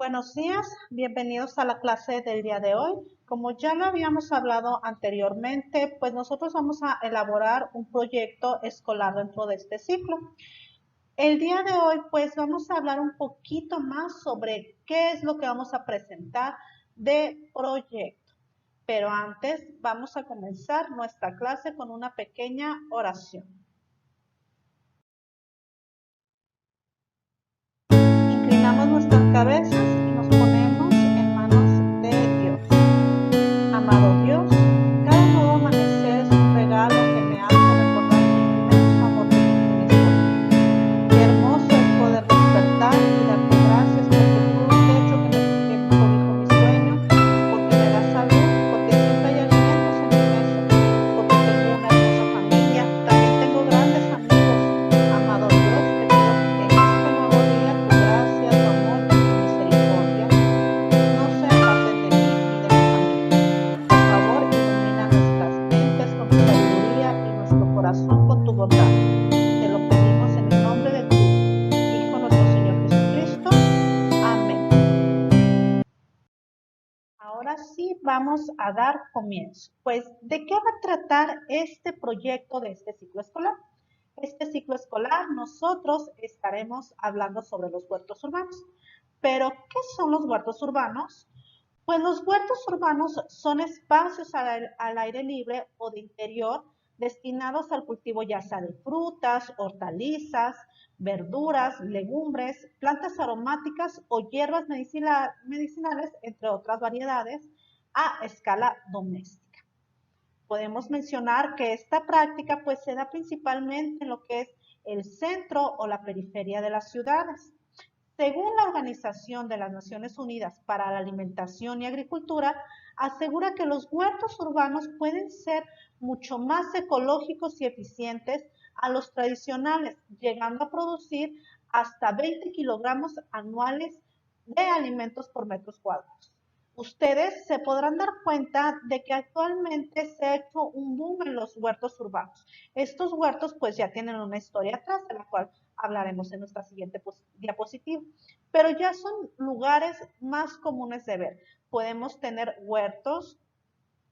Buenos días, bienvenidos a la clase del día de hoy. Como ya lo habíamos hablado anteriormente, pues nosotros vamos a elaborar un proyecto escolar dentro de este ciclo. El día de hoy, pues vamos a hablar un poquito más sobre qué es lo que vamos a presentar de proyecto. Pero antes vamos a comenzar nuestra clase con una pequeña oración. Inclinamos nuestras cabezas y nos ponemos en manos de Dios. Amado Dios, cada nuevo amanecer es un regalo que me hace recordar el inmenso amor que tú tienes por mí. Qué hermoso es poder despertar y darte gracias porque tú, de hecho, que me cobijo mi sueño, porque me das salud, porque siempre hay alimentos en mi mesa, porque tengo una hermosa familia, también tengo grandes amigos. Amado Dios, te pido que en este nuevo día tu gracia, tu amor y tu misericordia no se aparten de mí ni de mi familia. Por favor, ilumina nuestras mentes con tu sabiduría y nuestro corazón con tu bondad. Te lo pedimos en el nombre de tu Hijo, nuestro Señor Jesucristo. Amén. Ahora sí vamos a dar comienzo. Pues, ¿de qué va a tratar este proyecto de este ciclo escolar? Este ciclo escolar nosotros estaremos hablando sobre los huertos urbanos. Pero, ¿qué son los huertos urbanos? Pues los huertos urbanos son espacios al aire libre o de interior destinados al cultivo ya sea de frutas, hortalizas, verduras, legumbres, plantas aromáticas o hierbas medicinales, entre otras variedades, a escala doméstica. Podemos mencionar que esta práctica pues se da principalmente en lo que es el centro o la periferia de las ciudades. Según la Organización de las Naciones Unidas para la Alimentación y Agricultura, asegura que los huertos urbanos pueden ser mucho más ecológicos y eficientes a los tradicionales, llegando a producir hasta 20 kilogramos anuales de alimentos por metros cuadrados. Ustedes se podrán dar cuenta de que actualmente se ha hecho un boom en los huertos urbanos. Estos huertos pues ya tienen una historia atrás de la cual hablaremos en nuestra siguiente diapositiva, pero ya son lugares más comunes de ver. Podemos tener huertos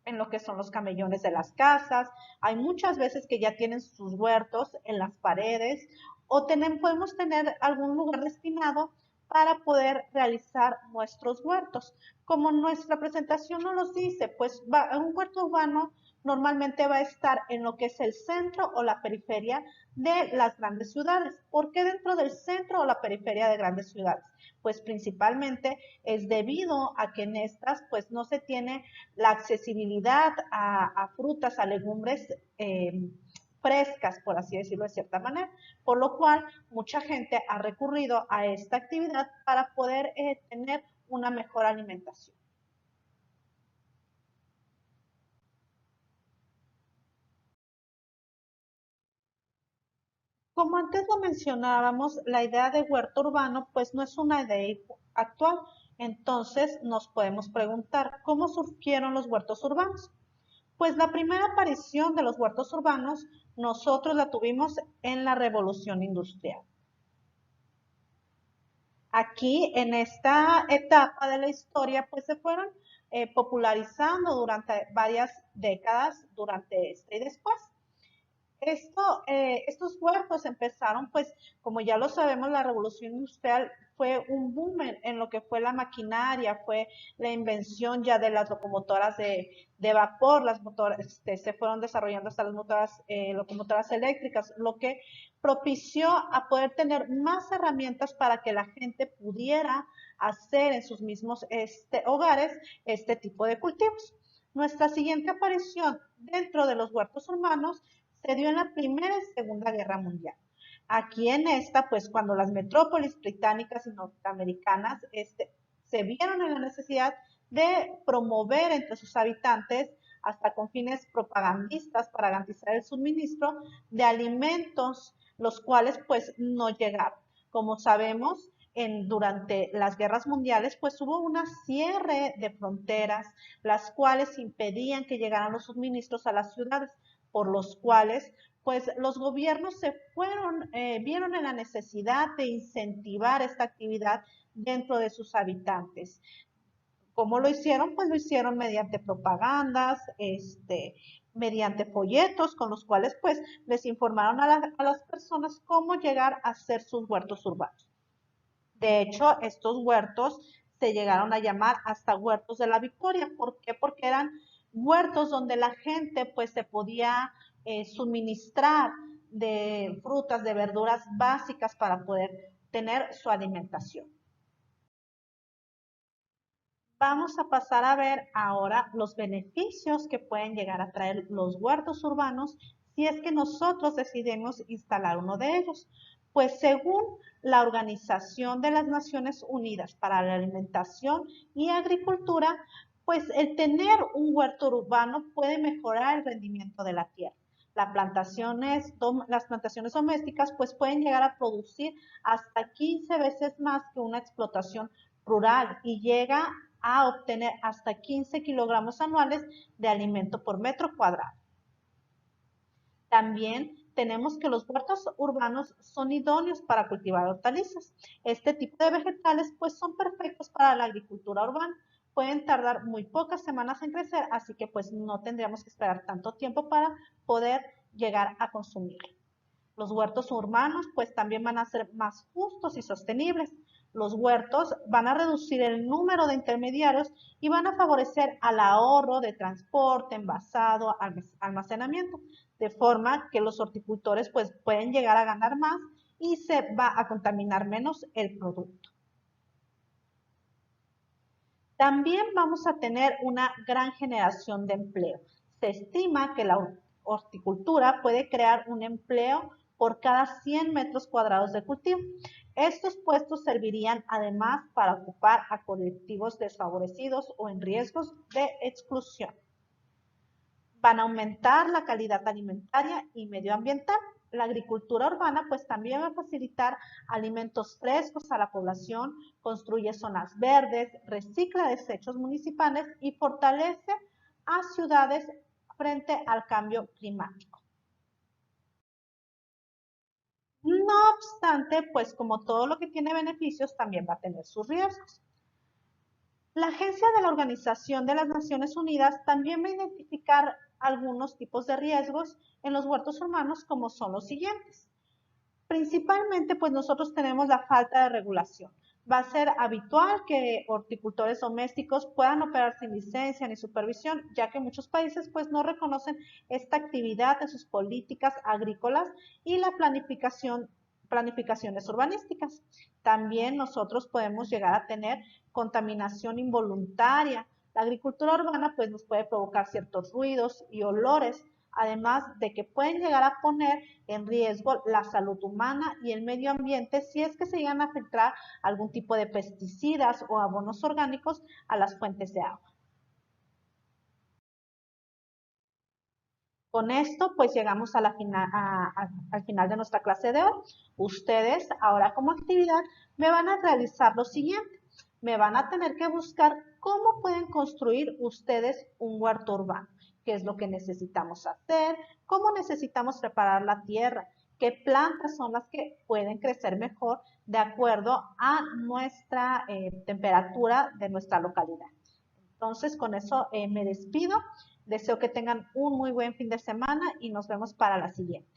en lo que son los camellones de las casas, hay muchas veces que ya tienen sus huertos en las paredes o podemos tener algún lugar destinado para poder realizar nuestros huertos. Como nuestra presentación nos los dice, pues un huerto urbano normalmente va a estar en lo que es el centro o la periferia de las grandes ciudades. ¿Por qué dentro del centro o la periferia de grandes ciudades? Pues principalmente es debido a que en estas pues no se tiene la accesibilidad a frutas, a legumbres frescas, por así decirlo de cierta manera, por lo cual mucha gente ha recurrido a esta actividad para poder tener una mejor alimentación. Como antes lo mencionábamos, la idea de huerto urbano pues no es una idea actual. Entonces nos podemos preguntar, ¿cómo surgieron los huertos urbanos? Pues la primera aparición de los huertos urbanos nosotros la tuvimos en la Revolución Industrial. Aquí, en esta etapa de la historia, pues se fueron popularizando durante varias décadas, durante este y después. Estos huertos empezaron, pues, como ya lo sabemos, la revolución industrial fue un boom en lo que fue la maquinaria, fue la invención ya de las locomotoras de vapor, las motoras, se fueron desarrollando hasta las locomotoras eléctricas, lo que propició a poder tener más herramientas para que la gente pudiera hacer en sus mismos hogares este tipo de cultivos. Nuestra siguiente aparición dentro de los huertos urbanos se dio en la Primera y Segunda Guerra Mundial. Aquí en esta, pues cuando las metrópolis británicas y norteamericanas se vieron en la necesidad de promover entre sus habitantes, hasta con fines propagandistas para garantizar el suministro de alimentos, los cuales pues no llegaron. Como sabemos, durante las guerras mundiales, pues hubo una cierre de fronteras, las cuales impedían que llegaran los suministros a las ciudades, por los cuales pues los gobiernos vieron en la necesidad de incentivar esta actividad dentro de sus habitantes. ¿Cómo lo hicieron? Pues lo hicieron mediante propagandas, mediante folletos con los cuales pues les informaron a las personas cómo llegar a hacer sus huertos urbanos. De hecho, estos huertos se llegaron a llamar hasta huertos de la Victoria. ¿Por qué? Porque eran huertos donde la gente pues se podía suministrar de frutas, de verduras básicas para poder tener su alimentación. Vamos a pasar a ver ahora los beneficios que pueden llegar a traer los huertos urbanos si es que nosotros decidimos instalar uno de ellos. Pues según la Organización de las Naciones Unidas para la Alimentación y Agricultura, pues el tener un huerto urbano puede mejorar el rendimiento de la tierra. Las plantaciones domésticas pues pueden llegar a producir hasta 15 veces más que una explotación rural y llega a obtener hasta 15 kilogramos anuales de alimento por metro cuadrado. También tenemos que los huertos urbanos son idóneos para cultivar hortalizas. Este tipo de vegetales pues son perfectos para la agricultura urbana. Pueden tardar muy pocas semanas en crecer, así que pues no tendríamos que esperar tanto tiempo para poder llegar a consumir. Los huertos urbanos pues también van a ser más justos y sostenibles. Los huertos van a reducir el número de intermediarios y van a favorecer al ahorro de transporte, envasado, almacenamiento, de forma que los horticultores pues pueden llegar a ganar más y se va a contaminar menos el producto. También vamos a tener una gran generación de empleo. Se estima que la horticultura puede crear un empleo por cada 100 metros cuadrados de cultivo. Estos puestos servirían además para ocupar a colectivos desfavorecidos o en riesgos de exclusión. Van a aumentar la calidad alimentaria y medioambiental. La agricultura urbana pues también va a facilitar alimentos frescos a la población, construye zonas verdes, recicla desechos municipales y fortalece a ciudades frente al cambio climático. No obstante, pues como todo lo que tiene beneficios, también va a tener sus riesgos. La Agencia de la Organización de las Naciones Unidas también va a identificar algunos tipos de riesgos en los huertos urbanos como son los siguientes. Principalmente, pues nosotros tenemos la falta de regulación. Va a ser habitual que horticultores domésticos puedan operar sin licencia ni supervisión, ya que muchos países pues no reconocen esta actividad en sus políticas agrícolas y la planificaciones urbanísticas. También nosotros podemos llegar a tener contaminación involuntaria. La agricultura urbana pues nos puede provocar ciertos ruidos y olores, además de que pueden llegar a poner en riesgo la salud humana y el medio ambiente si es que se llegan a filtrar algún tipo de pesticidas o abonos orgánicos a las fuentes de agua. Con esto, pues llegamos al final de nuestra clase de hoy. Ustedes, ahora como actividad, me van a realizar lo siguiente. Me van a tener que buscar cómo pueden construir ustedes un huerto urbano, qué es lo que necesitamos hacer, cómo necesitamos preparar la tierra, qué plantas son las que pueden crecer mejor de acuerdo a nuestra temperatura de nuestra localidad. Entonces, con eso me despido. Deseo que tengan un muy buen fin de semana y nos vemos para la siguiente.